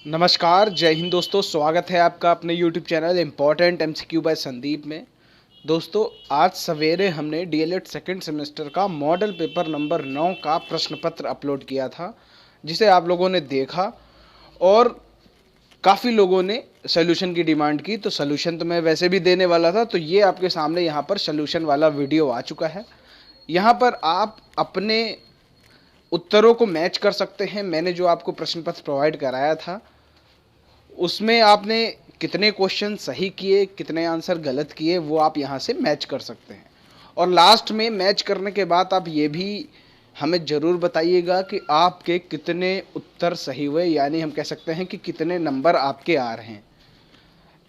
नमस्कार, जय हिंद दोस्तों। स्वागत है आपका अपने YouTube channel important MCQ by Sandeep में। दोस्तों, आज सवेरे हमने डीएलएड सेकंड सेमेस्टर का मॉडल पेपर नंबर 9 का प्रश्न पत्र अपलोड किया था, जिसे आप लोगों ने देखा और काफ़ी लोगों ने सोल्यूशन की डिमांड की। तो सोल्यूशन तो मैं वैसे भी देने वाला था, तो ये आपके सामने यहाँ पर सोल्यूशन वाला वीडियो आ चुका है। यहाँ पर आप अपने उत्तरों को मैच कर सकते हैं। मैंने जो आपको प्रश्न पत्र प्रोवाइड कराया था उसमें आपने कितने क्वेश्चन सही किए, कितने आंसर गलत किए, वो आप यहाँ से मैच कर सकते हैं। और लास्ट में मैच करने के बाद आप ये भी हमें ज़रूर बताइएगा कि आपके कितने उत्तर सही हुए, यानी हम कह सकते हैं कि कितने नंबर आपके आ रहे हैं।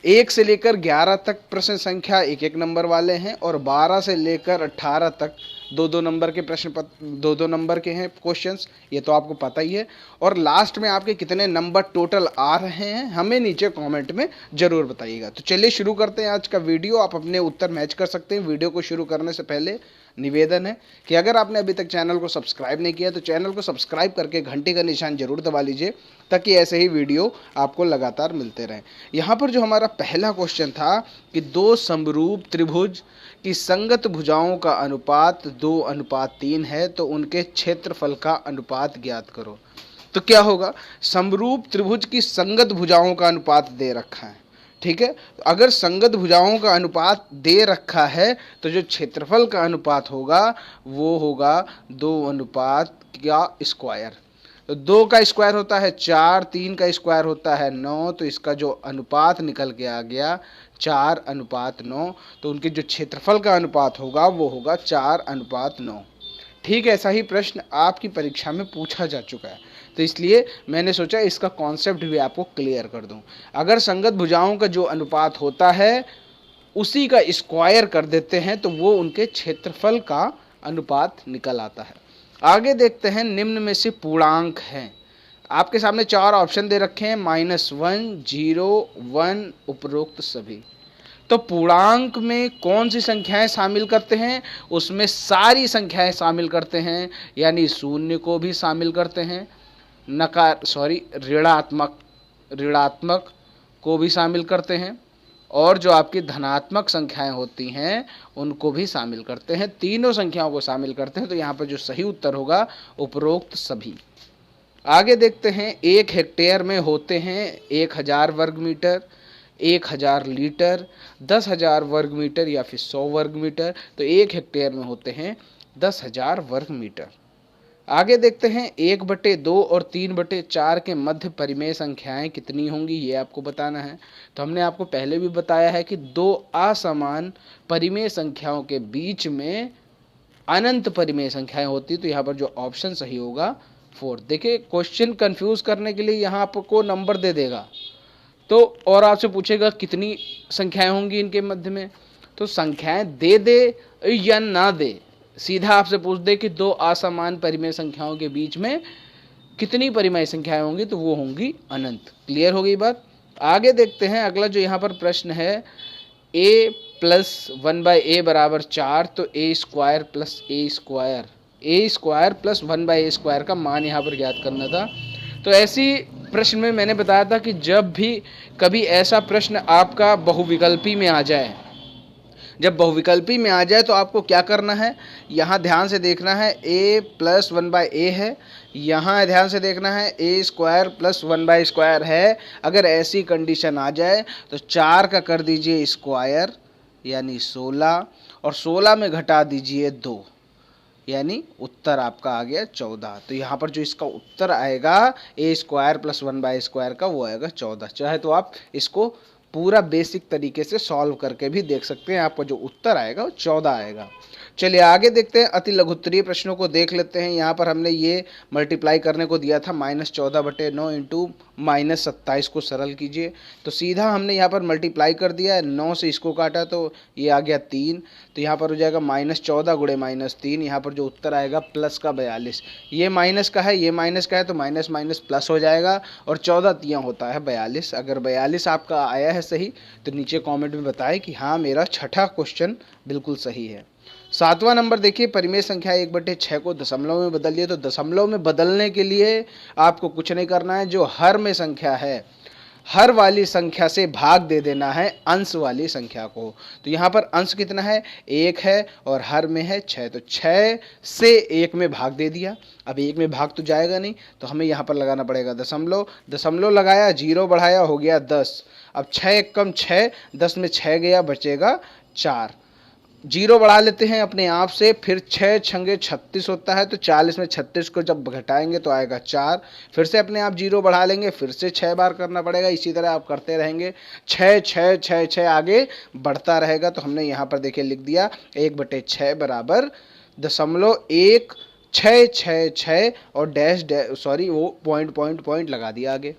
1 से लेकर 11 तक प्रश्न संख्या 1-1 नंबर वाले हैं और 12 से लेकर 18 तक 2-2 नंबर के प्रश्न पत्र 2-2 नंबर के हैं क्वेश्चंस, ये तो आपको पता ही है। और लास्ट में आपके कितने नंबर टोटल आ रहे हैं हमें नीचे कमेंट में ज़रूर बताइएगा। तो चलिए शुरू करते हैं आज का वीडियो। आप अपने उत्तर मैच कर सकते हैं। वीडियो को शुरू करने से पहले निवेदन है कि अगर आपने अभी तक चैनल को सब्सक्राइब नहीं किया तो चैनल को सब्सक्राइब करके घंटी का निशान जरूर दबा लीजिए, ताकि ऐसे ही वीडियो आपको लगातार मिलते रहें। यहाँ पर जो हमारा पहला क्वेश्चन था कि दो समरूप त्रिभुज की संगत भुजाओं का अनुपात 2:3 है, तो उनके क्षेत्रफल का अनुपात ज्ञात करो। तो क्या होगा, समरूप त्रिभुज की संगत भुजाओं का अनुपात दे रखा है, ठीक है। अगर संगत भुजाओं का अनुपात दे रखा है तो जो क्षेत्रफल का अनुपात होगा वो होगा 2 का स्क्वायर। तो 2 का स्क्वायर होता है 4, 3 का स्क्वायर होता है 9, तो इसका जो अनुपात निकल के आ गया 4:9। तो उनके जो क्षेत्रफल का अनुपात होगा वो होगा 4:9। ठीक है, ऐसा ही प्रश्न आपकी परीक्षा में पूछा जा चुका है, तो इसलिए मैंने सोचा इसका कॉन्सेप्ट भी आपको क्लियर कर दूं। अगर संगत भुजाओं का जो अनुपात होता है उसी का स्क्वायर कर देते हैं तो वो उनके क्षेत्रफल का अनुपात निकल आता है। आगे देखते हैं, निम्न में से पूर्णांक हैं। आपके सामने 4 ऑप्शन दे रखे हैं, -1, 0, 1, उपरोक्त सभी। तो पूर्णांक में कौन सी संख्याएं शामिल करते हैं, उसमें सारी संख्याएं शामिल करते हैं, यानी शून्य को भी शामिल करते हैं, ऋणात्मक को भी शामिल करते हैं, और जो आपकी धनात्मक संख्याएं होती हैं उनको भी शामिल करते हैं। तीनों संख्याओं को शामिल करते हैं। तो यहाँ पर जो सही उत्तर होगा उपरोक्त सभी। आगे देखते हैं, 1 हेक्टेयर में होते हैं 1000 वर्ग मीटर, 1000 लीटर, 10,000 वर्ग मीटर या फिर 100 वर्ग मीटर। तो 1 हेक्टेयर में होते हैं 10,000 वर्ग मीटर। आगे देखते हैं, 1/2 और 3/4 के मध्य परिमेय संख्याएं कितनी होंगी, ये आपको बताना है। तो हमने आपको पहले भी बताया है कि 2 असमान परिमेय संख्याओं के बीच में अनंत परिमेय संख्याएं होती। तो यहाँ पर जो ऑप्शन सही होगा 4। देखिए, क्वेश्चन कंफ्यूज करने के लिए यहाँ आपको नंबर दे देगा तो, और आपसे पूछेगा कितनी संख्याएं होंगी इनके मध्य में। तो संख्याएं दे दे या ना दे, सीधा आपसे पूछ दे कि 2 असमान परिमेय संख्याओं के बीच में कितनी परिमेय संख्याएं होंगी, तो वो होंगी अनंत। क्लियर हो गई बात। आगे देखते हैं, अगला जो यहाँ पर प्रश्न है, a + 1/a = 4, तो a² + a² + 1/a² का मान यहाँ पर ज्ञात करना था। तो ऐसी प्रश्न में मैंने बताया था कि जब भी कभी ऐसा प्रश्न आपका बहुविकल्पी में आ जाए, जब बहुविकल्पी में आ जाए तो आपको क्या करना है, यहाँ ध्यान से देखना है, a + 1/a है, यहाँ ध्यान से देखना है a² + 1/² है। अगर ऐसी कंडीशन आ जाए तो 4 का कर दीजिए स्क्वायर यानी 16, और 16 में घटा दीजिए 2, यानी उत्तर आपका आ गया 14। तो यहाँ पर जो इसका उत्तर आएगा a² + 1/² का, वो आएगा 14। चाहे तो आप इसको पूरा बेसिक तरीके से सॉल्व करके भी देख सकते हैं, आपका जो उत्तर आएगा वो 14 आएगा। चलिए आगे देखते हैं, अति लघुत्तरीय प्रश्नों को देख लेते हैं। यहाँ पर हमने ये मल्टीप्लाई करने को दिया था, -14/9 × -27 को सरल कीजिए। तो सीधा हमने यहाँ पर मल्टीप्लाई कर दिया है, 9 से इसको काटा तो ये आ गया 3। तो यहाँ पर हो जाएगा -14 × -3, यहाँ पर जो उत्तर आएगा प्लस का 42। ये माइनस का है, ये माइनस का है, तो माइनस माइनस प्लस हो जाएगा, और 14 तियाँ होता है 42। अगर 42 आपका आया है सही तो नीचे कमेंट में बताएं कि हाँ मेरा छठा क्वेश्चन बिल्कुल सही है। 7वां नंबर देखिए, परिमेय संख्या 1/6 को दशमलव में बदलिए। तो दशमलव में बदलने के लिए आपको कुछ नहीं करना है, जो हर में संख्या है हर वाली संख्या से भाग दे देना है अंश वाली संख्या को। तो यहाँ पर अंश कितना है, 1 है, और हर में है 6, तो 6 से 1 में भाग दे दिया। अब 1 में भाग तो जाएगा नहीं, तो हमें यहाँ पर लगाना पड़ेगा दशमलव। दशमलव लगाया, 0 बढ़ाया, हो गया 10। अब 6 एक कम 6, 10 में 6 गया, बचेगा 4। 0 बढ़ा लेते हैं अपने आप से, फिर 6 छंगे 36 होता है, तो 40 में 36 को जब घटाएंगे तो आएगा 4। फिर से अपने आप 0 बढ़ा लेंगे, फिर से 6 बार करना पड़ेगा। इसी तरह आप करते रहेंगे, 6 6 6 6 आगे बढ़ता रहेगा। तो हमने यहाँ पर देखिए लिख दिया 1/6 बराबर 0.1666 और डैश सॉरी वो पॉइंट लगा दिया आगे।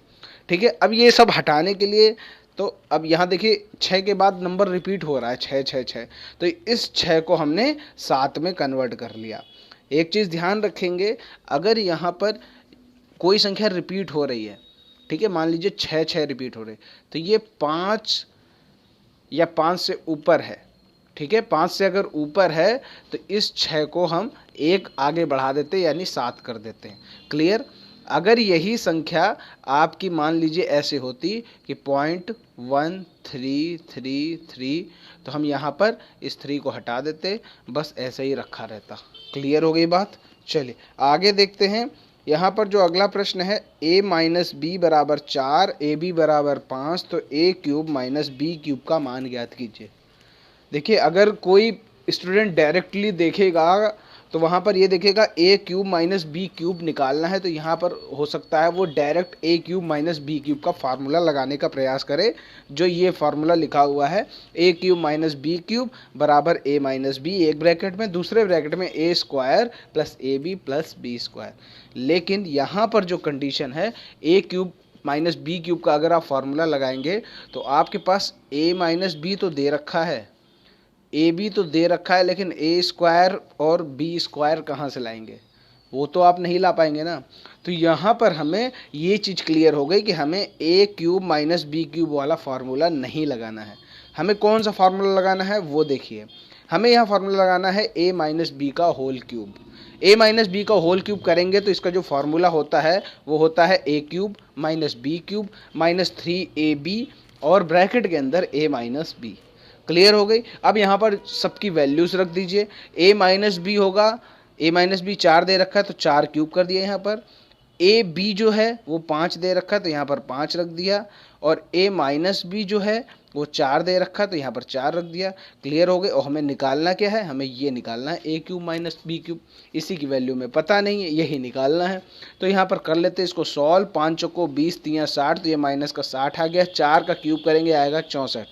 ठीक है, अब ये सब हटाने के लिए, तो अब यहाँ देखिए 6 के बाद नंबर रिपीट हो रहा है, 6 6 6, तो इस 6 को हमने 7 में कन्वर्ट कर लिया। एक चीज़ ध्यान रखेंगे, अगर यहाँ पर कोई संख्या रिपीट हो रही है, ठीक है, मान लीजिए 6 6 रिपीट हो रहे, तो ये 5 या 5 से ऊपर है, ठीक है, 5 से अगर ऊपर है तो इस 6 को हम 1 आगे बढ़ा देते हैं, यानी 7 कर देते हैं। क्लियर। अगर यही संख्या आपकी मान लीजिए ऐसे होती कि 0.1333, तो हम यहाँ पर इस 3 को हटा देते, बस ऐसे ही रखा रहता। क्लियर हो गई बात। चलिए आगे देखते हैं। यहाँ पर जो अगला प्रश्न है, a माइनस बी बराबर 4, ए बी बराबर 5, तो a cube minus B cube का मान ज्ञात कीजिए। देखिए, अगर कोई स्टूडेंट डायरेक्टली देखेगा तो वहाँ पर ये देखेगा a cube minus B cube निकालना है, तो यहाँ पर हो सकता है वो direct a cube minus B cube का फार्मूला लगाने का प्रयास करे, जो ये फार्मूला लिखा हुआ है a cube minus B cube बराबर a माइनस बी, एक ब्रैकेट में, दूसरे ब्रैकेट में a square plus a b plus b square. लेकिन यहाँ पर जो कंडीशन है, a cube minus B cube का अगर आप फार्मूला लगाएंगे तो आपके पास a माइनस बी तो दे रखा है, ए बी तो दे रखा है, लेकिन ए स्क्वायर और बी स्क्वायर कहाँ से लाएंगे, वो तो आप नहीं ला पाएंगे ना। तो यहाँ पर हमें ये चीज़ क्लियर हो गई कि हमें ए क्यूब माइनस बी क्यूब वाला फार्मूला नहीं लगाना है। हमें कौन सा फार्मूला लगाना है वो देखिए। हमें यहाँ फार्मूला लगाना है ए माइनस बी का होल क्यूब। ए माइनस बी का होल क्यूब करेंगे तो इसका जो फार्मूला होता है वो होता है a cube minus B cube minus 3ab और ब्रैकेट के अंदर ए माइनस बी। क्लियर हो गई। अब यहाँ पर सबकी वैल्यूज रख दीजिए। a माइनस बी होगा, a माइनस बी 4 दे रखा है तो 4 क्यूब कर दिया यहाँ पर। ए बी जो है वो 5 दे रखा है तो यहाँ पर 5 रख दिया, और a माइनस बी जो है वो 4 दे रखा है तो यहाँ पर 4 रख दिया। क्लियर हो गए। और हमें निकालना क्या है, हमें ये निकालना है a cube minus B cube. इसी की वैल्यू में पता नहीं है, यही निकालना है। तो यहाँ पर कर लेते हैं इसको सॉल्व। 5 चौको 20, 3 60, तो ये माइनस का 60 आ गया। 4 का क्यूब करेंगे आएगा 64।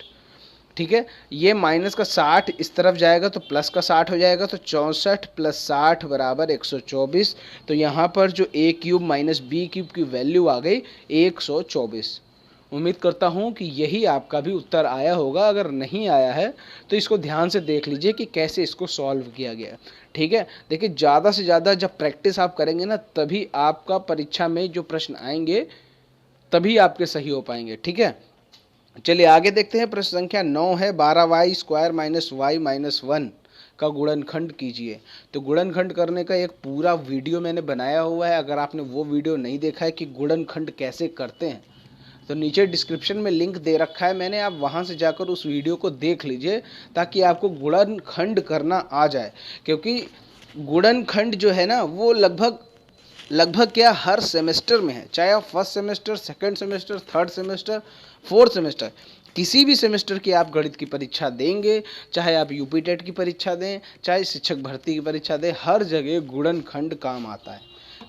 ठीक है, ये माइनस का 60 इस तरफ जाएगा तो प्लस का 60 हो जाएगा, तो 64 प्लस 60 बराबर 124। तो यहाँ पर जो a cube minus B cube की वैल्यू आ गई 124। उम्मीद करता हूँ कि यही आपका भी उत्तर आया होगा। अगर नहीं आया है तो इसको ध्यान से देख लीजिए कि कैसे इसको सॉल्व किया गया। ठीक है, देखिए ज़्यादा से ज़्यादा जब प्रैक्टिस आप करेंगे ना, तभी आपका परीक्षा में जो प्रश्न आएंगे तभी आपके सही हो पाएंगे। ठीक है, चलिए आगे देखते हैं। प्रश्न संख्या 9 है, 12y square minus Y minus 1 का गुणनखंड कीजिए। तो गुणनखंड करने का एक पूरा वीडियो मैंने बनाया हुआ है। अगर आपने वो वीडियो नहीं देखा है कि गुणनखंड कैसे करते हैं, तो नीचे डिस्क्रिप्शन में लिंक दे रखा है मैंने, आप वहाँ से जाकर उस वीडियो को देख लीजिए ताकि आपको गुणनखंड करना आ जाए। क्योंकि गुणनखंड जो है ना वो लगभग क्या हर सेमेस्टर में है, चाहे आप first semester, second semester, third semester, fourth semester, किसी भी सेमेस्टर की आप गणित की परीक्षा देंगे, चाहे आप यूपी टेट की परीक्षा दें, चाहे शिक्षक भर्ती की परीक्षा दें, हर जगह गुणनखंड काम आता है।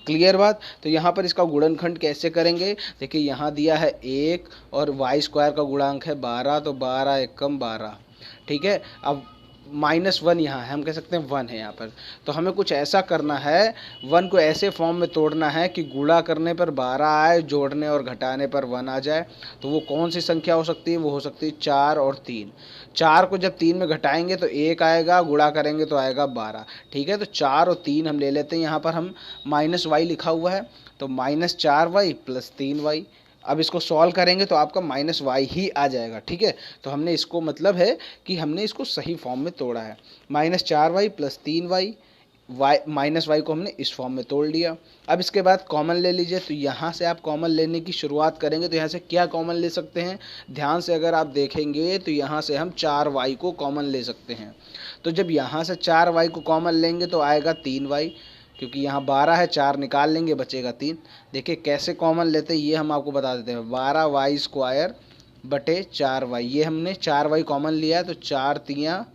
क्लियर बात। तो यहाँ पर इसका गुणनखंड कैसे करेंगे, देखिए यहाँ दिया है 1 और वाई स्क्वायर का गुणांक है 12, तो 12 एकम 12। ठीक है, अब -1 यहाँ है, हम कह सकते हैं 1 है यहाँ पर। तो हमें कुछ ऐसा करना है, 1 को ऐसे फॉर्म में तोड़ना है कि गुणा करने पर 12 आए, जोड़ने और घटाने पर 1 आ जाए। तो वो कौन सी संख्या हो सकती है, वो हो सकती है 4 और 3। 4 को जब 3 में घटाएंगे तो 1 आएगा, गुणा करेंगे तो आएगा 12। ठीक है, तो 4 और 3 हम ले लेते हैं। यहाँ पर हम -y लिखा हुआ है तो -4y प्लस 3y। अब इसको सॉल्व करेंगे तो आपका माइनस वाई ही आ जाएगा, ठीक है। तो हमने इसको मतलब है कि हमने इसको सही फॉर्म में तोड़ा है। -4y + 3y, माइनस वाई को हमने इस फॉर्म में तोड़ लिया। अब इसके बाद कॉमन ले लीजिए, तो यहाँ से आप कॉमन लेने की शुरुआत करेंगे तो यहाँ से क्या कॉमन ले सकते हैं, ध्यान से अगर आप देखेंगे तो यहाँ से हम 4y को कॉमन ले सकते हैं। तो जब यहाँ से 4y को कॉमन लेंगे तो आएगा 3y, क्योंकि यहाँ 12 है, 4 निकाल लेंगे बचेगा 3। देखिए कैसे कॉमन लेते हैं ये हम आपको बता देते हैं। 12y² बटे 4y, ये हमने 4y कॉमन लिया है तो 4 तियाँ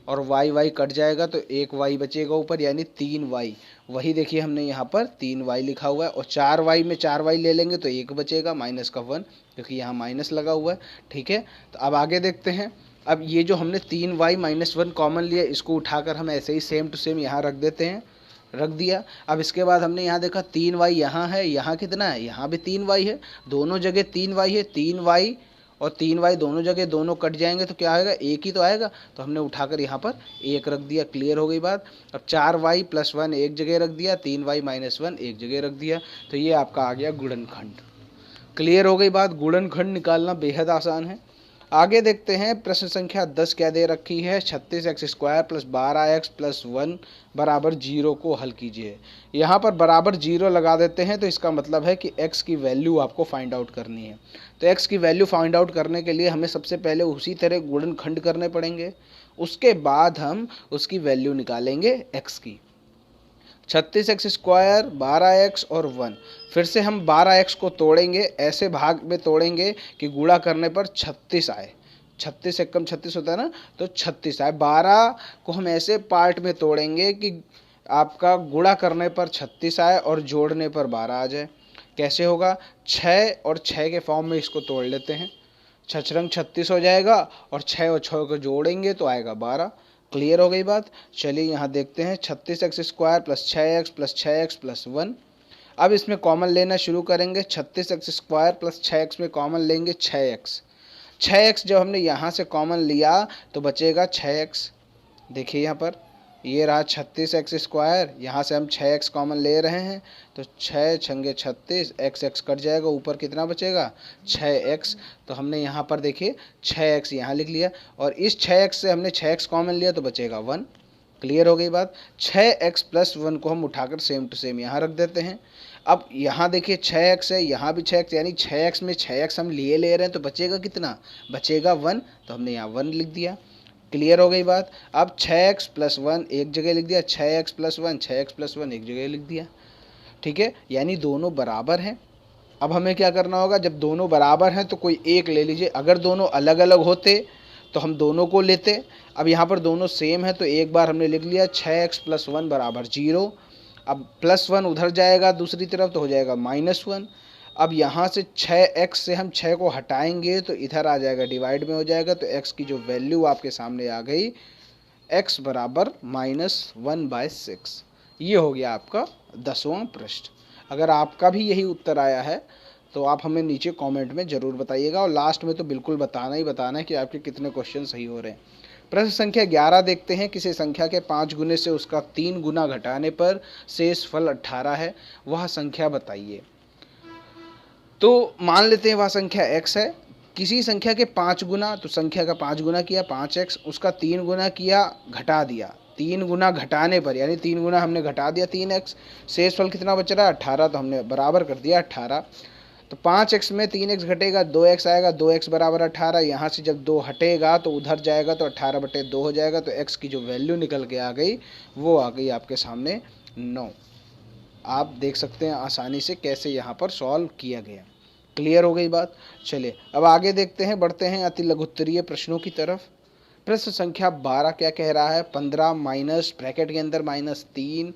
और y कट जाएगा तो 1y बचेगा ऊपर, यानी 3y। वही देखिए हमने यहाँ पर 3y लिखा हुआ है, और 4y में 4y ले लेंगे तो 1 बचेगा माइनस का 1, क्योंकि यहाँ माइनस लगा हुआ है, ठीक है। तो अब आगे देखते हैं। अब ये जो हमने 3y - 1 कॉमन लिया, इसको उठाकर हम ऐसे ही सेम टू सेम यहाँ रख देते हैं, रख दिया। अब इसके बाद हमने यहाँ देखा 3y यहाँ है, यहाँ कितना है, यहाँ भी 3y है, दोनों जगह 3y है। 3y और 3y दोनों जगह दोनों कट जाएंगे तो क्या आएगा, 1 ही तो आएगा। तो हमने उठाकर यहाँ पर 1 रख दिया, क्लियर हो गई बात। अब 4y + 1 एक जगह रख दिया, 3y - 1 एक जगह रख दिया, तो ये आपका आ गया गुणनखंड। क्लियर हो गई बात। गुणनखंड निकालना बेहद आसान है। आगे देखते हैं प्रश्न संख्या 10 क्या दे रखी है। 36x² + 12x + 1 बराबर 0 को हल कीजिए। यहाँ पर बराबर 0 लगा देते हैं तो इसका मतलब है कि x की वैल्यू आपको फाइंड आउट करनी है। तो x की वैल्यू फाइंड आउट करने के लिए हमें सबसे पहले उसी तरह गुणनखंड करने पड़ेंगे, उसके बाद हम उसकी वैल्यू निकालेंगे x की। 36x², 12x और 1, फिर से हम 12x को तोड़ेंगे, ऐसे भाग में तोड़ेंगे कि गुणा करने पर 36 आए। 36 एक कम 36 होता है ना, तो 36 आए। 12 को हम ऐसे पार्ट में तोड़ेंगे कि आपका गुणा करने पर 36 आए और जोड़ने पर 12 आ जाए। कैसे होगा, 6 और 6 के फॉर्म में इसको तोड़ लेते हैं, 6 × 36 हो जाएगा, और 6 और 6 को जोड़ेंगे तो आएगा 12। क्लियर हो गई बात। चलिए यहाँ देखते हैं 36x² + 6x + 6x + 1। अब इसमें कॉमन लेना शुरू करेंगे। 36x² + 6x में कॉमन लेंगे 6x। 6x जब हमने यहाँ से कॉमन लिया तो बचेगा 6x। देखिए यहाँ पर ये रहा 36x², यहाँ से हम 6x कॉमन ले रहे हैं तो 6 × 36, x कट जाएगा, ऊपर कितना बचेगा 6x। तो हमने यहाँ पर देखिए 6x यहाँ लिख लिया, और इस 6x से हमने 6x कॉमन लिया तो बचेगा 1। क्लियर हो गई बात। 6x + 1 को हम उठाकर सेम टू सेम यहाँ रख देते हैं। अब यहाँ देखिए 6x है, यहाँ भी 6x, यानी 6x में 6x हम ले रहे हैं तो बचेगा कितना, बचेगा 1। तो हमने यहाँ 1 लिख दिया। क्लियर हो गई बात। अब 6x + 1 एक जगह लिख दिया, 6x + 1, 6x + 1 एक जगह लिख दिया, ठीक है, यानी दोनों बराबर हैं। अब हमें क्या करना होगा, जब दोनों बराबर हैं तो कोई एक ले लीजिए। अगर दोनों अलग अलग होते तो हम दोनों को लेते। अब यहाँ पर दोनों सेम है तो एक बार हमने लिख लिया 6x + 1 बराबर 0। अब +1 उधर जाएगा दूसरी तरफ तो हो जाएगा -1। अब यहाँ से 6x से हम 6 को हटाएंगे तो इधर आ जाएगा, डिवाइड में हो जाएगा, तो x की जो वैल्यू आपके सामने आ गई, x बराबर -1/6। ये हो गया आपका 10वां प्रश्न। अगर आपका भी यही उत्तर आया है तो आप हमें नीचे कमेंट में ज़रूर बताइएगा, और लास्ट में तो बिल्कुल बताना ही बताना है कि आपके कितने क्वेश्चन सही हो रहे हैं। प्रश्न संख्या 11 देखते हैं। किसी संख्या के 5 गुने से उसका 3 गुना घटाने पर शेष फल 18 है, वह संख्या बताइए। तो मान लेते हैं वह संख्या x है। किसी संख्या के 5 गुना, तो संख्या का 5 गुना किया 5x, उसका 3 गुना किया, घटा दिया। 3 गुना घटाने पर, यानी 3 गुना हमने घटा दिया 3x, शेष फल कितना बच रहा है 18, तो हमने बराबर कर दिया 18। तो 5x में 3x घटेगा, 2x आएगा, 2x बराबर 18। यहाँ से जब 2 हटेगा तो उधर जाएगा तो 18/2 हो जाएगा। तो x की जो वैल्यू निकल के आ गई वो आ गई आपके सामने 9। आप देख सकते हैं आसानी से कैसे यहाँ पर सॉल्व किया गया। क्लियर हो गई बात। चलिए अब आगे देखते हैं, बढ़ते हैं अति लघुत्तरीय प्रश्नों की तरफ। प्रश्न संख्या 12 क्या कह रहा है, 15 माइनस ब्रैकेट के अंदर -3,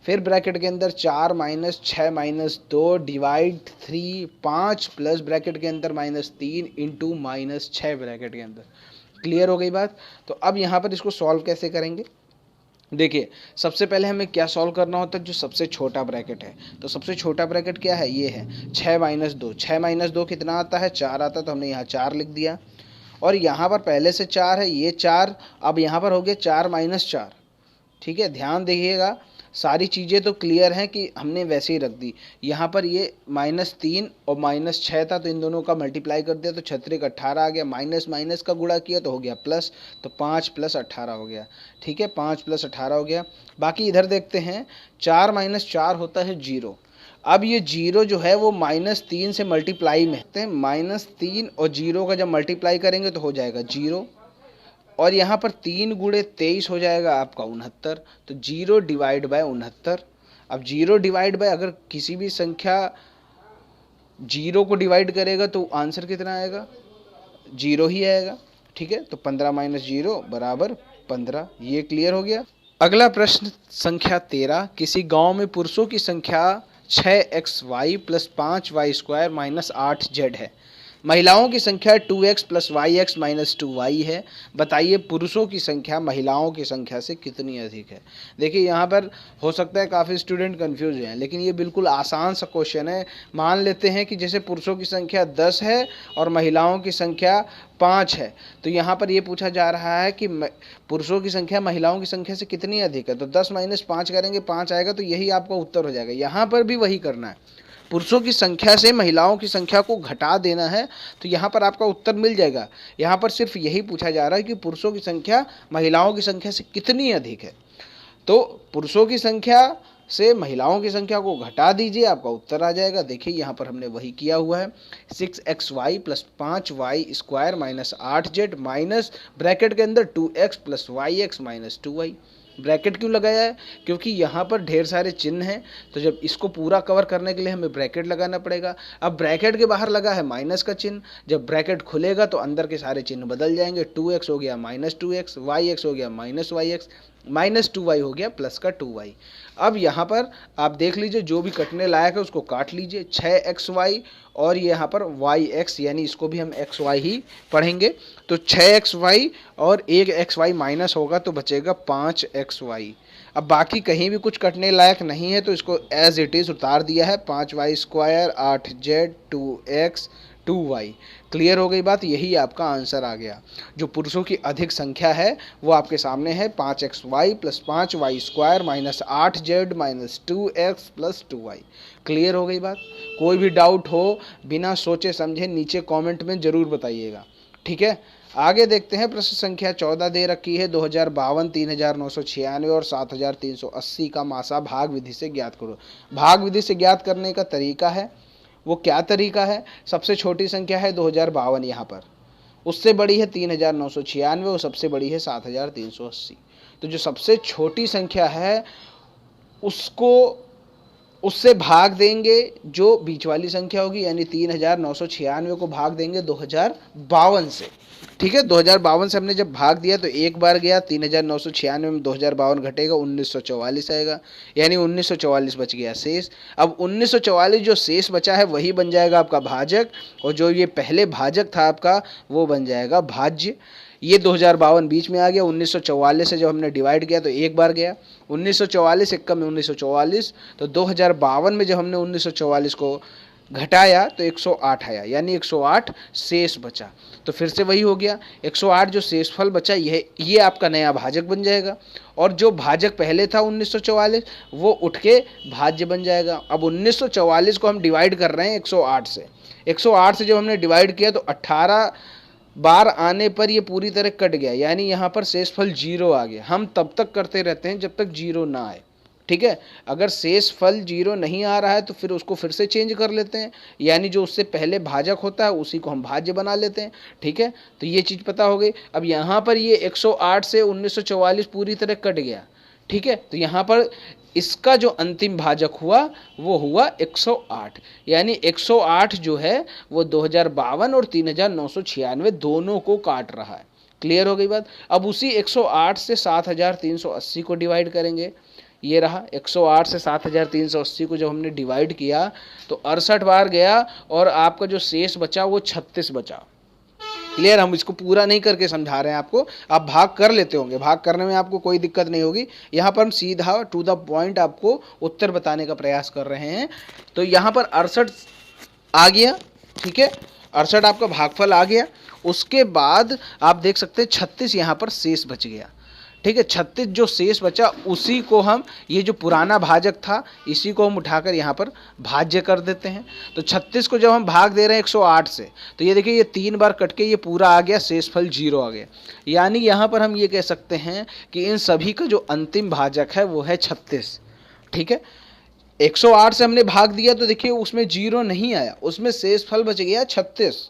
फिर ब्रैकेट के अंदर 4 - 6 - 2 डिवाइड 3, 5 प्लस ब्रैकेट के अंदर -3 इंटू -6 ब्रैकेट के अंदर। क्लियर हो गई बात। तो अब यहाँ पर इसको सॉल्व कैसे करेंगे, देखिए सबसे पहले हमें क्या सॉल्व करना होता है, जो सबसे छोटा ब्रैकेट है। तो सबसे छोटा ब्रैकेट क्या है, ये है 6 - 2। 6 - 2 कितना आता है, 4 आता है, तो हमने यहाँ 4 लिख दिया। और यहाँ पर पहले से 4 है, ये 4, अब यहाँ पर हो गया 4 - 4, ठीक है, ध्यान देखिएगा। सारी चीज़ें तो क्लियर हैं कि हमने वैसे ही रख दी। यहाँ पर ये -3 और -6 था, तो इन दोनों का मल्टीप्लाई कर दिया तो 6 18 आ गया, माइनस माइनस का गुणा किया तो हो गया प्लस, तो 5 + 18 हो गया। ठीक है, 5 + 18 हो गया। बाकी इधर देखते हैं, 4 - 4 होता है 0। अब ये 0 जो है वो -3 से मल्टीप्लाई में है, -3 और 0 का जब मल्टीप्लाई करेंगे तो हो जाएगा 0, और यहाँ पर 3 × 23 हो जाएगा आपका 69, तो 0 डिवाइड बाय 69। अब 0 डिवाइड बाय, अगर किसी भी संख्या 0 को डिवाइड करेगा तो आंसर कितना आएगा, 0 ही आएगा। ठीक है, तो 15 - 0 = 15। ये क्लियर हो गया। अगला प्रश्न संख्या 13, किसी गांव में पुरुषों की संख्या 6xy + 5y² - 8z है, महिलाओं की संख्या 2x + yx - 2y है। बताइए पुरुषों की संख्या महिलाओं की संख्या से कितनी अधिक है। देखिए यहाँ पर हो सकता है काफ़ी स्टूडेंट कंफ्यूज हैं, लेकिन ये बिल्कुल आसान सा क्वेश्चन है। मान लेते हैं कि जैसे पुरुषों की संख्या 10 है और महिलाओं की संख्या 5 है, तो यहाँ पर ये पूछा जा रहा है कि पुरुषों की संख्या महिलाओं की संख्या से कितनी अधिक है, तो 10 - 5 करेंगे, 5 आएगा, तो यही आपका उत्तर हो जाएगा। यहाँ पर भी वही करना है, पुरुषों की संख्या से महिलाओं की संख्या को घटा देना है, तो यहाँ पर आपका उत्तर मिल जाएगा। यहाँ पर सिर्फ यही पूछा जा रहा है कि पुरुषों की संख्या महिलाओं की संख्या से कितनी अधिक है, तो पुरुषों की संख्या से महिलाओं की संख्या को घटा दीजिए, आपका उत्तर आ जाएगा। देखिए यहाँ पर हमने वही किया हुआ है, 6xy + 5y² - 8z minus bracket के अंदर 2x + yx - 2y। ब्रैकेट क्यों लगाया है, क्योंकि यहाँ पर ढेर सारे चिन्ह हैं, तो जब इसको पूरा कवर करने के लिए हमें ब्रैकेट लगाना पड़ेगा। अब ब्रैकेट के बाहर लगा है माइनस का चिन्ह, जब ब्रैकेट खुलेगा तो अंदर के सारे चिन्ह बदल जाएंगे। 2x हो गया -2x, yx हो गया -yx, -2y हो गया प्लस का 2y। अब यहाँ पर आप देख लीजिए, जो भी कटने लायक है उसको काट लीजिए। 6xy और ये यहाँ पर yx, यानी इसको भी हम xy ही पढ़ेंगे, तो 6xy और 1xy माइनस होगा तो बचेगा 5xy। अब बाकी कहीं भी कुछ कटने लायक नहीं है, तो इसको एज इट इज़ उतार दिया है, 5y² 8z 2x 2y। Clear हो गई बात, यही आपका आंसर आ गया। जो पुरुषों की अधिक संख्या है वो आपके सामने है, 5xy + 5y² - 8z - 2x + 2y। Clear हो गई बात। कोई भी डाउट हो बिना सोचे समझे नीचे कमेंट में ज़रूर बताइएगा। ठीक है, आगे देखते हैं। प्रश्न संख्या 14 दे रखी है, 2052, 3996 और 7380 का मासा भाग विधि से ज्ञात करो। भाग विधि से ज्ञात करने का तरीका है, वो क्या तरीका है, सबसे छोटी संख्या है 2052 यहाँ पर, उससे बड़ी है 3996 और सबसे बड़ी है 7380। तो जो सबसे छोटी संख्या है उसको उससे भाग देंगे जो बीच वाली संख्या होगी, यानी 3996 को भाग देंगे 2052 से। ठीक है, 2052 से हमने जब भाग दिया तो एक बार गया, 3996 में 2052 घटेगा, 1944 आएगा, यानी 1944 बच गया शेष। अब 1944 जो शेष बचा है वही बन जाएगा आपका भाजक, और जो ये पहले भाजक था आपका वो बन जाएगा भाज्य। ये 2052 बीच में आ गया। 1944 से जब हमने डिवाइड किया तो एक बार गया, 1944 एक में 1944, तो 2052 में जब हमने 1944 को घटाया तो 108 आया, यानी 108 शेष बचा। तो फिर से वही हो गया, 108 जो शेषफल बचा ये आपका नया भाजक बन जाएगा, और जो भाजक पहले था 1944 वो उठ के भाज्य बन जाएगा। अब 1944 को हम डिवाइड कर रहे हैं 108 से, 108 से जब हमने डिवाइड किया तो 18 बार आने पर ये पूरी तरह कट गया, यानी यहाँ पर शेषफल 0 आ गया। हम तब तक करते रहते हैं जब तक 0 ना आए। ठीक है, अगर शेषफल 0 नहीं आ रहा है तो फिर उसको फिर से चेंज कर लेते हैं, यानी जो उससे पहले भाजक होता है उसी को हम भाज्य बना लेते हैं। ठीक है, तो ये चीज़ पता हो गई। अब यहाँ पर ये 108 से 1944 पूरी तरह कट गया। ठीक है, तो यहाँ पर इसका जो अंतिम भाजक हुआ वो हुआ 108, यानी 108 जो है वो 2052 और 3996 दोनों को काट रहा है। क्लियर हो गई बात। अब उसी 108 से 7380 को डिवाइड करेंगे। ये रहा 108 से 7380 को जब हमने डिवाइड किया तो 68 बार गया और आपका जो शेष बचा वो 36 बचा। क्लियर, हम इसको पूरा नहीं करके समझा रहे हैं आपको, आप भाग कर लेते होंगे, भाग करने में आपको कोई दिक्कत नहीं होगी। यहाँ पर हम सीधा टू द पॉइंट आपको उत्तर बताने का प्रयास कर रहे हैं। तो यहाँ पर 68 आ गया। ठीक है, 68 आपका भागफल आ गया। उसके बाद आप देख सकते हैं 36 यहाँ पर शेष बच गया। ठीक है। 36 जो शेष बचा उसी को हम, ये जो पुराना भाजक था इसी को हम उठाकर यहाँ पर भाज्य कर देते हैं। तो 36 को जब हम भाग दे रहे हैं 108 से, तो ये देखिए ये 3 बार कट के ये पूरा आ गया, शेषफल 0 आ गया। यानी यहाँ पर हम ये कह सकते हैं कि इन सभी का जो अंतिम भाजक है वो है 36। ठीक है, 108 से हमने भाग दिया तो देखिए उसमें 0 नहीं आया, उसमें शेषफल बच गया 36।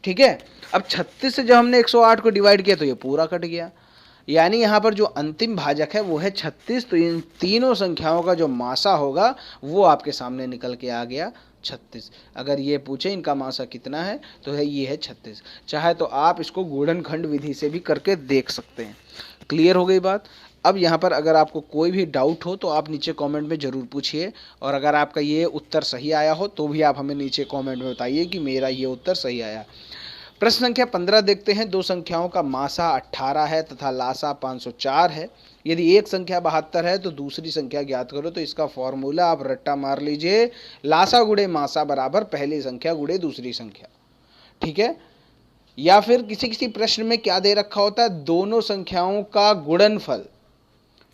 ठीक है, अब 36 से जब हमने 108 को डिवाइड किया तो ये पूरा कट गया। यानी यहाँ पर जो अंतिम भाजक है वो है 36। तो इन तीनों संख्याओं का जो मासा होगा वो आपके सामने निकल के आ गया 36। अगर ये पूछे इनका मासा कितना है तो है ये है 36। चाहे तो आप इसको गुणनखंड विधि से भी करके देख सकते हैं। क्लियर हो गई बात। अब यहाँ पर अगर आपको कोई भी डाउट हो तो आप नीचे कमेंट में ज़रूर पूछिए, और अगर आपका ये उत्तर सही आया हो तो भी आप हमें नीचे कमेंट में बताइए कि मेरा ये उत्तर सही आया। प्रश्न संख्या 15 देखते हैं। दो संख्याओं का मासा 18 है तथा लासा 504 है। यदि एक संख्या 72 है तो दूसरी संख्या ज्ञात करो। तो इसका फॉर्मूला आप रट्टा मार लीजिए, लासा गुणे मासा बराबर पहली संख्या गुणे दूसरी संख्या। ठीक है, या फिर किसी किसी प्रश्न में क्या दे रखा होता है, दोनों संख्याओं का गुणनफल।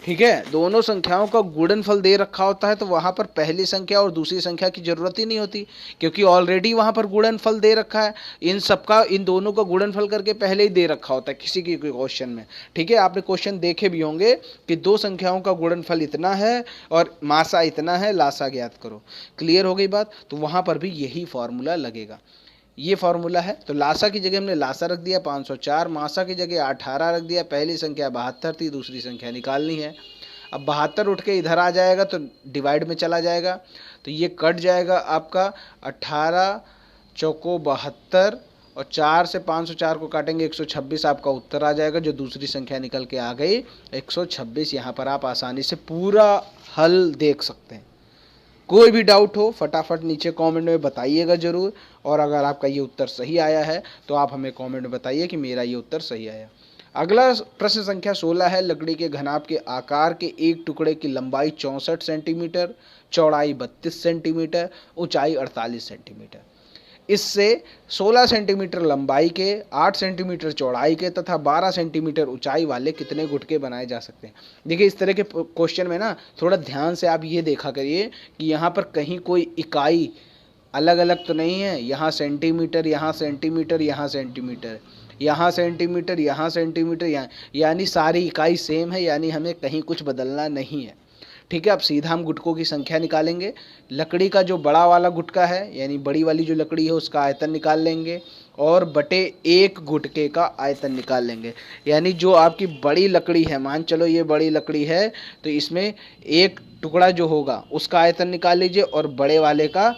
ठीक है, दोनों संख्याओं का गुणनफल दे रखा होता है तो वहां पर पहली संख्या और दूसरी संख्या की जरूरत ही नहीं होती, क्योंकि ऑलरेडी वहां पर गुणनफल दे रखा है। इन सबका, इन दोनों का गुणनफल करके पहले ही दे रखा होता है किसी की क्वेश्चन में। ठीक है, आपने क्वेश्चन देखे भी होंगे कि दो संख्याओं का गुणनफल इतना है और मासा इतना है, लासा ज्ञात करो। क्लियर हो गई बात। तो वहां पर भी यही फॉर्मूला लगेगा, ये फॉर्मूला है। तो लासा की जगह हमने लासा रख दिया 504, मासा की जगह 18 रख दिया। पहली संख्या 72 थी, दूसरी संख्या निकालनी है। अब 72 उठ के इधर आ जाएगा तो डिवाइड में चला जाएगा, तो ये कट जाएगा आपका 18 चौको 72, और 4 से 504 को काटेंगे 126, आपका उत्तर आ जाएगा। जो दूसरी संख्या निकल के आ गई 126। यहाँ पर आप आसानी से पूरा हल देख सकते हैं। कोई भी डाउट हो फटाफट नीचे कमेंट में बताइएगा ज़रूर, और अगर आपका ये उत्तर सही आया है तो आप हमें कमेंट में बताइए कि मेरा ये उत्तर सही आया। अगला प्रश्न संख्या 16 है। लकड़ी के घनाभ के आकार के एक टुकड़े की लंबाई 64 सेंटीमीटर, चौड़ाई 32 सेंटीमीटर, ऊंचाई 48 सेंटीमीटर। इससे 16 सेंटीमीटर लंबाई के, 8 सेंटीमीटर चौड़ाई के तथा 12 सेंटीमीटर ऊंचाई वाले कितने गुटके बनाए जा सकते हैं। देखिए इस तरह के क्वेश्चन में ना थोड़ा ध्यान से आप ये देखा करिए कि यहाँ पर कहीं कोई इकाई अलग अलग तो नहीं है। यहाँ सेंटीमीटर, यहाँ सेंटीमीटर, यहाँ सेंटीमीटर, यहाँ सेंटीमीटर, यहाँ सेंटीमीटर, यहाँ, यानी सारी इकाई सेम है, यानी हमें कहीं कुछ बदलना नहीं है। ठीक है, अब सीधा हम गुटकों की संख्या निकालेंगे। लकड़ी का जो बड़ा वाला गुटका है, यानी बड़ी वाली जो लकड़ी है उसका आयतन निकाल लेंगे, और बटे एक गुटके का आयतन निकाल लेंगे। यानी जो आपकी बड़ी लकड़ी है, मान चलो ये बड़ी लकड़ी है, तो इसमें एक टुकड़ा जो होगा उसका आयतन निकाल लीजिए और बड़े वाले का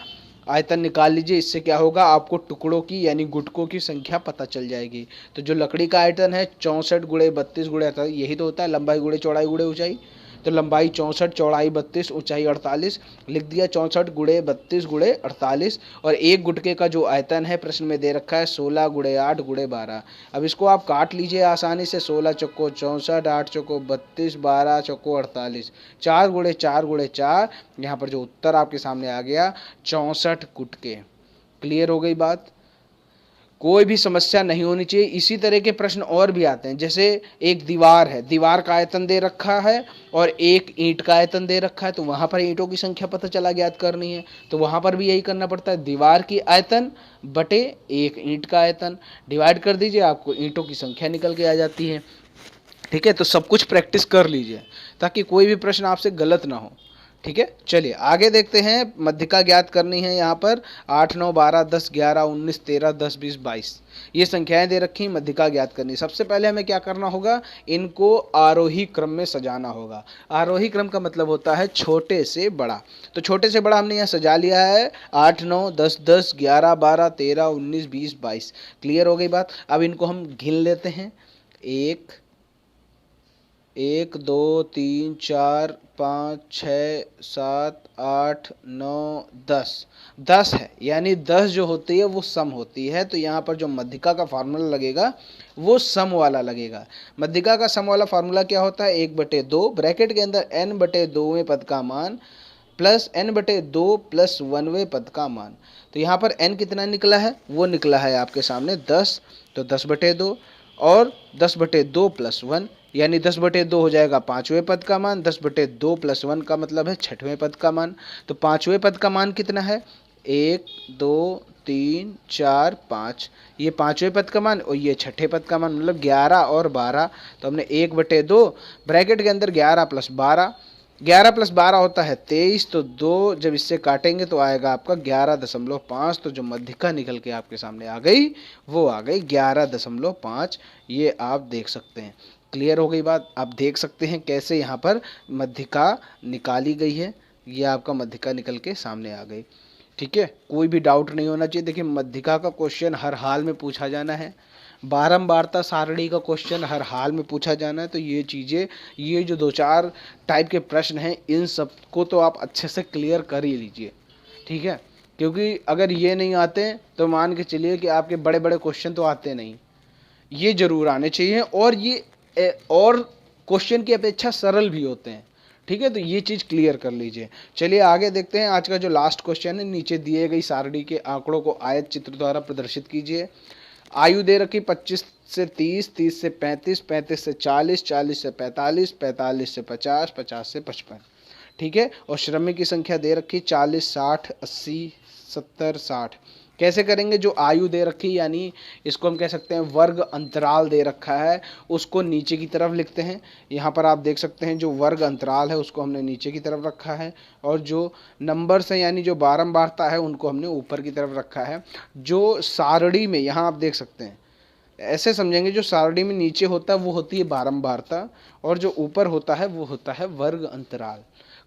आयतन निकाल लीजिए। इससे क्या होगा, आपको टुकड़ों की यानी गुटकों की संख्या पता चल जाएगी। तो जो लकड़ी का आयतन है 64 गुणे 32 गुणे, यही तो होता है लंबाई गुणे चौड़ाई गुणे ऊंचाई। तो लंबाई 64, चौड़ाई 32, ऊंचाई 48 लिख दिया। 64 गुणे 32 गुणे 48, और एक गुटके का जो आयतन है प्रश्न में दे रखा है 16 गुणे 8 गुणे 12। अब इसको आप काट लीजिए आसानी से। 16 चौको 64, 8 चौको 32, 12 चौको 48, 4 गुणे 4 गुणे 4। यहाँ पर जो उत्तर आपके सामने आ गया 64 गुटके। क्लियर हो गई बात। कोई भी समस्या नहीं होनी चाहिए। इसी तरह के प्रश्न और भी आते हैं, जैसे एक दीवार है, दीवार का आयतन दे रखा है और एक ईंट का आयतन दे रखा है, तो वहां पर ईंटों की संख्या पता चला ज्ञात करनी है, तो वहां पर भी यही करना पड़ता है, दीवार की आयतन बटे एक ईंट का आयतन, डिवाइड कर दीजिए, आपको ईंटों की संख्या निकल के आ जाती है। ठीक है, तो सब कुछ प्रैक्टिस कर लीजिए ताकि कोई भी प्रश्न आपसे गलत ना हो। ठीक है, चलिए आगे देखते हैं। मध्यिका ज्ञात करनी है। यहाँ पर 8, 9, 12, 10, 11, 19, 13, 10, 20, 22 ये संख्याएं दे रखी। मध्यिका ज्ञात करनी। सबसे पहले हमें क्या करना होगा, इनको आरोही क्रम में सजाना होगा। आरोही क्रम का मतलब होता है छोटे से बड़ा। तो छोटे से बड़ा हमने यहाँ सजा लिया है 8, 9, 10, 10, 11, 12, 13, 19, 20, 22। क्लियर हो गई बात। अब इनको हम गिन लेते हैं। 1, 2, 3, 4, 5, 6, 7, 8, 9, 10 10 है, यानी 10 जो होती है वो सम होती है। तो यहाँ पर जो मध्यिका का फार्मूला लगेगा वो सम वाला लगेगा। मध्यिका का सम वाला फार्मूला क्या होता है, 1/2 ब्रैकेट के अंदर n/2वें पद का मान प्लस n/2 प्लस 1वें पद का मान। तो यहाँ पर n कितना निकला है, वो निकला है आपके सामने 10, तो 10/2, और 10/2 प्लस 1 यानी 10/2 हो जाएगा पाँचवें पद का मान, 10/2 + 1 का मतलब है छठवें पद का मान। तो पाँचवें पद का मान कितना है, 1 2 3 4 5, ये पाँचवें पद का मान और ये छठे पद का मान, मतलब 11 और 12। तो हमने 1/2 ब्रैकेट के अंदर 11 + 12, 11 + 12 होता है 23। तो 2 जब इससे काटेंगे तो आएगा आपका 11.5। तो जो मध्यिका निकल के आपके सामने आ गई वो आ गई 11.5। ये आप देख सकते हैं। क्लियर हो गई बात। आप देख सकते हैं कैसे यहाँ पर मध्यिका निकाली गई है। ये आपका मध्यिका निकल के सामने आ गई। ठीक है, कोई भी डाउट नहीं होना चाहिए। देखिए, मध्यिका का क्वेश्चन हर हाल में पूछा जाना है, बारंबारता सारणी का क्वेश्चन हर हाल में पूछा जाना है। तो ये चीज़ें, ये जो 2-4 टाइप के प्रश्न हैं, इन सब को तो आप अच्छे से क्लियर कर ही लीजिए। ठीक है, क्योंकि अगर ये नहीं आते तो मान के चलिए कि आपके बड़े बड़े क्वेश्चन तो आते नहीं, ये जरूर आने चाहिए। और ये और क्वेश्चन की अपेक्षा सरल भी होते हैं। ठीक है, तो ये चीज़ क्लियर कर लीजिए। चलिए आगे देखते हैं। आज का जो लास्ट क्वेश्चन है, नीचे दिए गई सारणी के आंकड़ों को आयत चित्र द्वारा प्रदर्शित कीजिए। आयु दे रखी 25 से 30, 30 से 35, 35 से 40, 40 से 45, 45 से 50, 50 से 55। ठीक है, और श्रमिक की संख्या दे रखी 40, 60, 80, 70, 60। कैसे करेंगे, जो आयु दे रखी यानी इसको हम कह सकते हैं वर्ग अंतराल दे रखा है, उसको नीचे की तरफ लिखते हैं। यहाँ पर आप देख सकते हैं जो वर्ग अंतराल है उसको हमने नीचे की तरफ रखा है, और जो नंबर्स हैं यानी जो बारंबारता है उनको हमने ऊपर की तरफ रखा है। जो सारणी में, यहाँ आप देख सकते हैं, ऐसे समझेंगे, जो सारणी में नीचे होता है वो होती है बारंबारता, और जो ऊपर होता है वो होता है वर्ग अंतराल।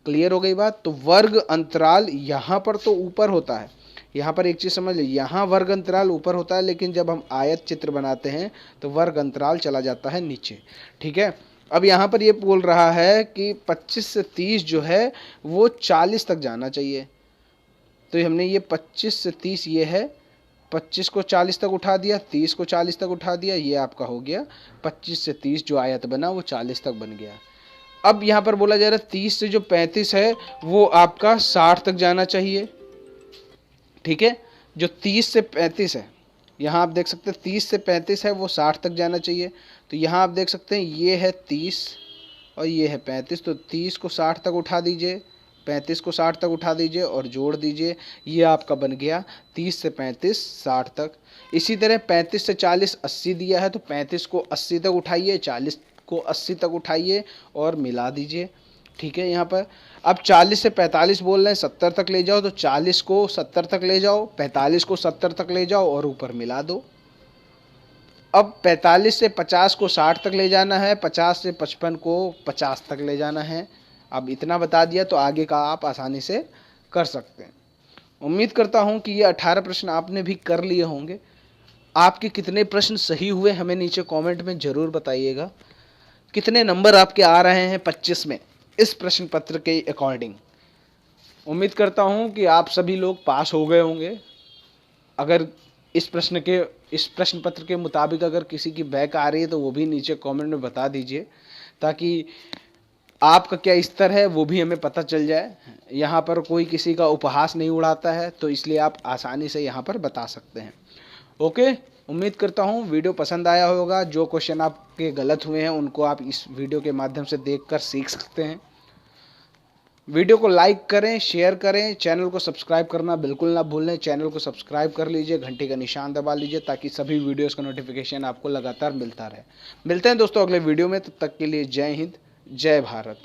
क्लियर हो गई बात। तो वर्ग अंतराल यहाँ पर तो ऊपर होता है। यहाँ पर एक चीज़ समझ लीजिए, यहाँ वर्ग अंतराल ऊपर होता है, लेकिन जब हम आयत चित्र बनाते हैं तो वर्ग अंतराल चला जाता है नीचे। ठीक है, अब यहाँ पर ये बोल रहा है कि 25 से 30 जो है वो 40 तक जाना चाहिए। तो हमने ये 25 से 30 ये है, 25 को 40 तक उठा दिया, 30 को 40 तक उठा दिया, ये आपका हो गया 25 से 30 जो आयत बना वो 40 तक बन गया। अब यहाँ पर बोला जा रहा है 30 से जो 35 है वो आपका 60 तक जाना चाहिए। ठीक है, जो 30 से 35 है, यहाँ आप देख सकते हैं 30 से 35 है वो 60 तक जाना चाहिए। तो यहाँ आप देख सकते हैं ये है 30 और ये है 35। तो 30 को 60 तक उठा दीजिए, 35 को 60 तक उठा दीजिए और जोड़ दीजिए, ये आपका बन गया 30 से 35 60 तक। इसी तरह 35 से 40 80 दिया है, तो 35 को 80 तक उठाइए, 40 को 80 तक उठाइए और मिला दीजिए। ठीक है, यहाँ पर अब 40 से 45 बोल रहे हैं 70 तक ले जाओ, तो 40 को 70 तक ले जाओ, 45 को 70 तक ले जाओ और ऊपर मिला दो। अब 45 से 50 को 60 तक ले जाना है, 50 से 55 को 50 तक ले जाना है। अब इतना बता दिया तो आगे का आप आसानी से कर सकते हैं। उम्मीद करता हूं कि ये 18 प्रश्न आपने भी कर लिए होंगे। आपके कितने प्रश्न सही हुए हमें नीचे कमेंट में ज़रूर बताइएगा। कितने नंबर आपके आ रहे हैं 25 में इस प्रश्न पत्र के अकॉर्डिंग। उम्मीद करता हूं कि आप सभी लोग पास हो गए होंगे। अगर इस प्रश्न पत्र के मुताबिक अगर किसी की बैक आ रही है तो वो भी नीचे कमेंट में बता दीजिए, ताकि आपका क्या स्तर है वो भी हमें पता चल जाए। यहाँ पर कोई किसी का उपहास नहीं उड़ाता है, तो इसलिए आप आसानी से यहाँ पर बता सकते हैं। ओके, उम्मीद करता हूँ वीडियो पसंद आया होगा। जो क्वेश्चन आपके गलत हुए हैं उनको आप इस वीडियो के माध्यम से देखकर सीख सकते हैं। वीडियो को लाइक करें, शेयर करें, चैनल को सब्सक्राइब करना बिल्कुल ना भूलें। चैनल को सब्सक्राइब कर लीजिए, घंटी का निशान दबा लीजिए, ताकि सभी वीडियोस का नोटिफिकेशन आपको लगातार मिलता रहे। मिलते हैं दोस्तों अगले वीडियो में, तब तक के लिए जय हिंद, जय भारत।